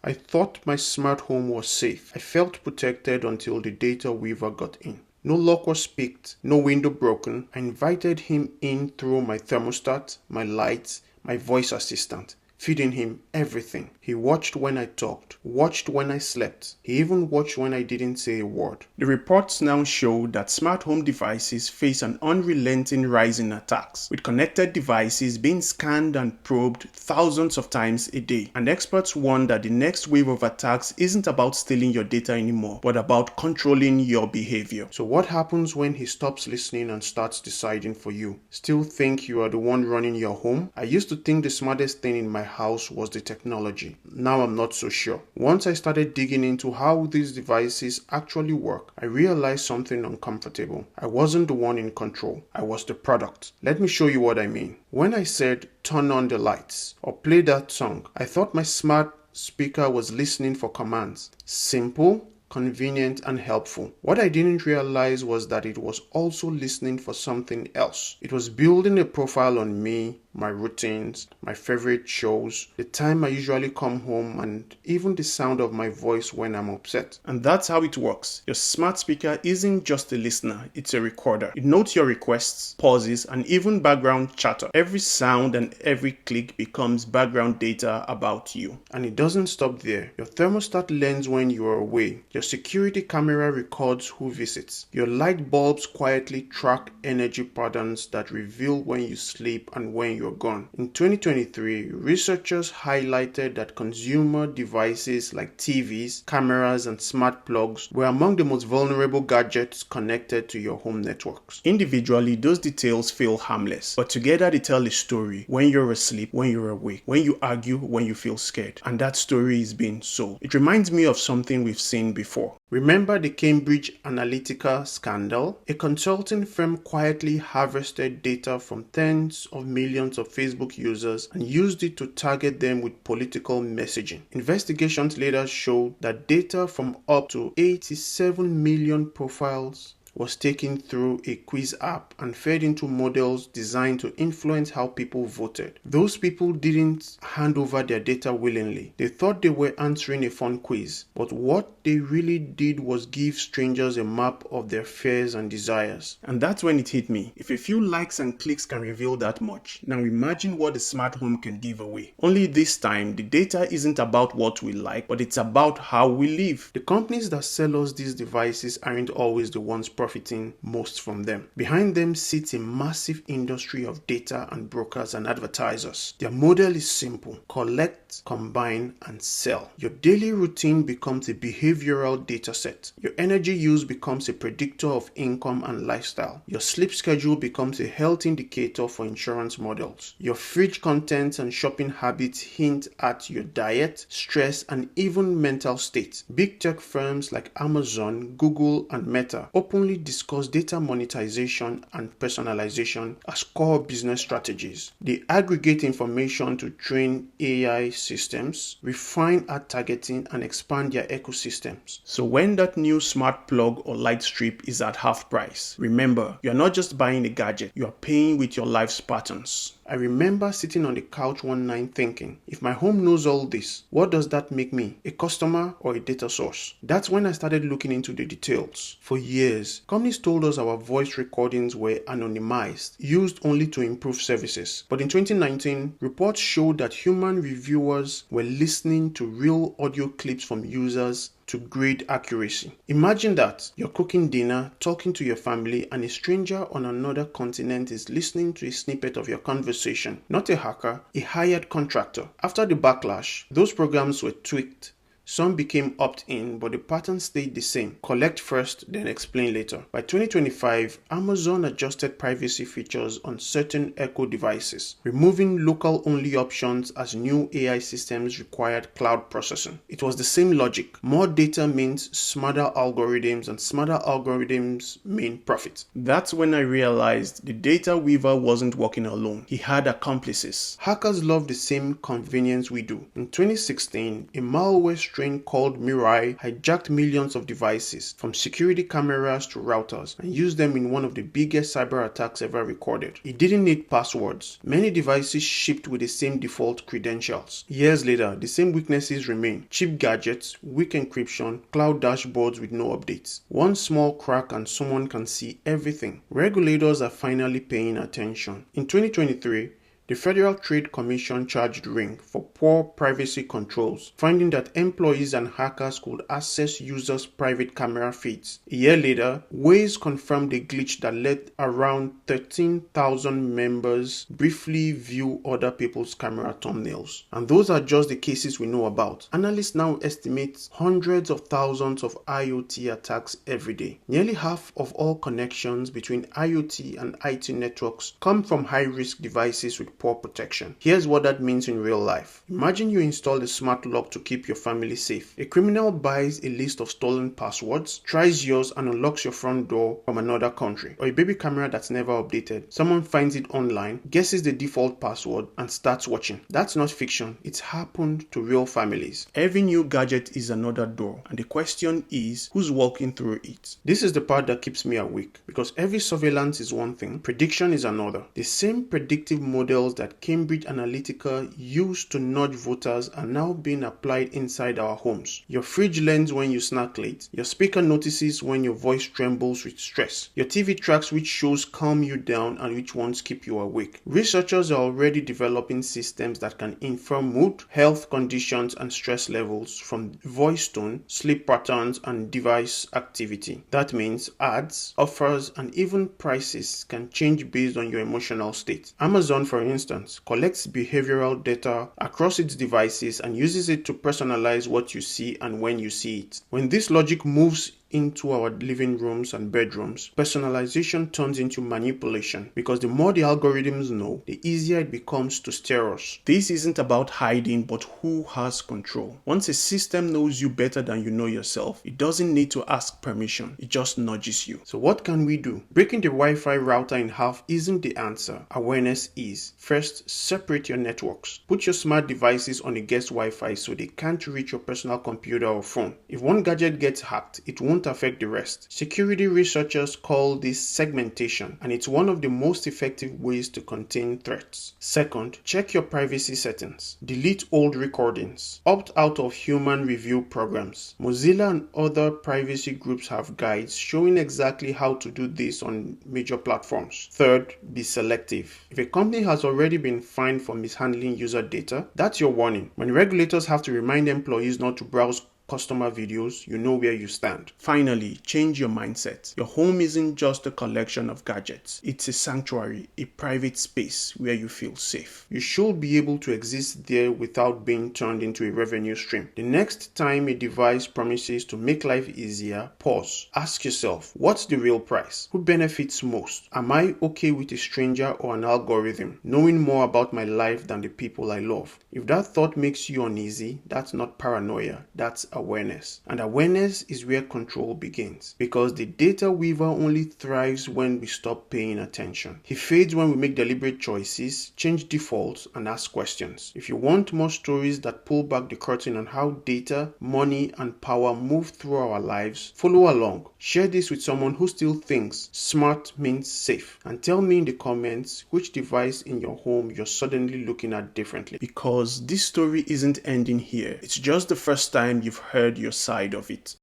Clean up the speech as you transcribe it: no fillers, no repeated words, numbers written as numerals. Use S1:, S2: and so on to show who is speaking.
S1: I thought my smart home was safe. I felt protected until the data weaver got in. No lock was picked, no window broken. I invited him in through my thermostat, my lights, my voice assistant, feeding him everything. He watched when I talked, watched when I slept. He even watched when I didn't say a word. The reports now show that smart home devices face an unrelenting rise in attacks, with connected devices being scanned and probed thousands of times a day. And experts warn that the next wave of attacks isn't about stealing your data anymore, but about controlling your behavior. So what happens when he stops listening and starts deciding for you? Still think you are the one running your home? I used to think the smartest thing in my house was the technology. Now I'm not so sure. Once I started digging into how these devices actually work, I realized something uncomfortable. I wasn't the one in control. I was the product. Let me show you what I mean. When I said turn on the lights or play that song, I thought my smart speaker was listening for commands. Simple, convenient, and helpful. What I didn't realize was that it was also listening for something else. It was building a profile on me, my routines, my favorite shows, the time I usually come home, and even the sound of my voice when I'm upset. And that's how it works. Your smart speaker isn't just a listener, it's a recorder. It notes your requests, pauses, and even background chatter. Every sound and every click becomes background data about you. And it doesn't stop there. Your thermostat learns when you are away. Your security camera records who visits. Your light bulbs quietly track energy patterns that reveal when you sleep and when you're gone. In 2023, researchers highlighted that consumer devices like TVs, cameras, and smart plugs were among the most vulnerable gadgets connected to your home networks. Individually, those details feel harmless, but together they tell a story. When you're asleep, when you're awake, when you argue, when you feel scared. And that story is being sold. It reminds me of something we've seen before. Remember the Cambridge Analytica scandal? A consulting firm quietly harvested data from tens of millions of Facebook users and used it to target them with political messaging. Investigations later showed that data from up to 87 million profiles was taken through a quiz app and fed into models designed to influence how people voted. Those people didn't hand over their data willingly. They thought they were answering a fun quiz, but what they really did was give strangers a map of their fears and desires. And that's when it hit me. If a few likes and clicks can reveal that much, now imagine what the smart home can give away. Only this time, the data isn't about what we like, but it's about how we live. The companies that sell us these devices aren't always the ones profiting most from them. Behind them sits a massive industry of data and brokers and advertisers. Their model is simple: collect, combine, and sell. Your daily routine becomes a behavioral data set. Your energy use becomes a predictor of income and lifestyle. Your sleep schedule becomes a health indicator for insurance models. Your fridge contents and shopping habits hint at your diet, stress, and even mental state. Big tech firms like Amazon, Google, and Meta openly discuss data monetization and personalization as core business strategies. They aggregate information to train AI systems, refine ad targeting, and expand their ecosystems. So when that new smart plug or light strip is at half price, remember, you're not just buying a gadget, you are paying with your life's patterns. I remember sitting on the couch one night thinking, if my home knows all this, what does that make me? A customer or a data source? That's when I started looking into the details. For years, companies told us our voice recordings were anonymized, used only to improve services. But in 2019, reports showed that human reviewers were listening to real audio clips from users to grade accuracy. Imagine that you're cooking dinner, talking to your family, and a stranger on another continent is listening to a snippet of your conversation. Not a hacker, a hired contractor. After the backlash, those programs were tweaked. Some became opt-in, but the pattern stayed the same. Collect first, then explain later. By 2025, Amazon adjusted privacy features on certain Echo devices, removing local-only options as new AI systems required cloud processing. It was the same logic. More data means smarter algorithms, and smarter algorithms mean profit. That's when I realized the data weaver wasn't working alone. He had accomplices. Hackers love the same convenience we do. In 2016, a malware train called Mirai hijacked millions of devices, from security cameras to routers, and used them in one of the biggest cyber attacks ever recorded. It didn't need passwords. Many devices shipped with the same default credentials. Years later, the same weaknesses remain: cheap gadgets, weak encryption, cloud dashboards with no updates. One small crack and someone can see everything. Regulators are finally paying attention. In 2023, the Federal Trade Commission charged Ring for poor privacy controls, finding that employees and hackers could access users' private camera feeds. A year later, Wyze confirmed a glitch that let around 13,000 members briefly view other people's camera thumbnails. And those are just the cases we know about. Analysts now estimate hundreds of thousands of IoT attacks every day. Nearly half of all connections between IoT and IT networks come from high-risk devices with poor protection. Here's what that means in real life. Imagine you install a smart lock to keep your family safe. A criminal buys a list of stolen passwords, tries yours, and unlocks your front door from another country. Or a baby camera that's never updated. Someone finds it online, guesses the default password, and starts watching. That's not fiction. It's happened to real families. Every new gadget is another door, and the question is, who's walking through it? This is the part that keeps me awake, because every surveillance is one thing, prediction is another. The same predictive models that Cambridge Analytica used to nudge voters are now being applied inside our homes. Your fridge learns when you snack late. Your speaker notices when your voice trembles with stress. Your TV tracks which shows calm you down and which ones keep you awake. Researchers are already developing systems that can infer mood, health conditions, and stress levels from voice tone, sleep patterns, and device activity. That means ads, offers, and even prices can change based on your emotional state. Amazon, for instance, collects behavioral data across its devices and uses it to personalize what you see and when you see it. When this logic moves into our living rooms and bedrooms, personalization turns into manipulation, because the more the algorithms know, the easier it becomes to steer us. This isn't about hiding, but who has control. Once a system knows you better than you know yourself, it doesn't need to ask permission, it just nudges you. So what can we do? Breaking the Wi-Fi router in half isn't the answer. Awareness is. First, separate your networks. Put your smart devices on a guest Wi-Fi so they can't reach your personal computer or phone. If one gadget gets hacked, it won't affect the rest. Security researchers call this segmentation, and it's one of the most effective ways to contain threats. Second, check your privacy settings. Delete old recordings. Opt out of human review programs. Mozilla and other privacy groups have guides showing exactly how to do this on major platforms. Third, be selective. If a company has already been fined for mishandling user data, that's your warning. When regulators have to remind employees not to browse customer videos, you know where you stand. Finally, change your mindset. Your home isn't just a collection of gadgets. It's a sanctuary, a private space where you feel safe. You should be able to exist there without being turned into a revenue stream. The next time a device promises to make life easier, pause. Ask yourself, what's the real price? Who benefits most? Am I okay with a stranger or an algorithm, knowing more about my life than the people I love? If that thought makes you uneasy, that's not paranoia, that's awareness. And awareness is where control begins, because the data weaver only thrives when we stop paying attention. He fades when we make deliberate choices, change defaults, and ask questions. If you want more stories that pull back the curtain on how data, money, and power move through our lives, follow along. Share this with someone who still thinks smart means safe, and tell me in the comments which device in your home you're suddenly looking at differently. Because this story isn't ending here. It's just the first time you've heard your side of it.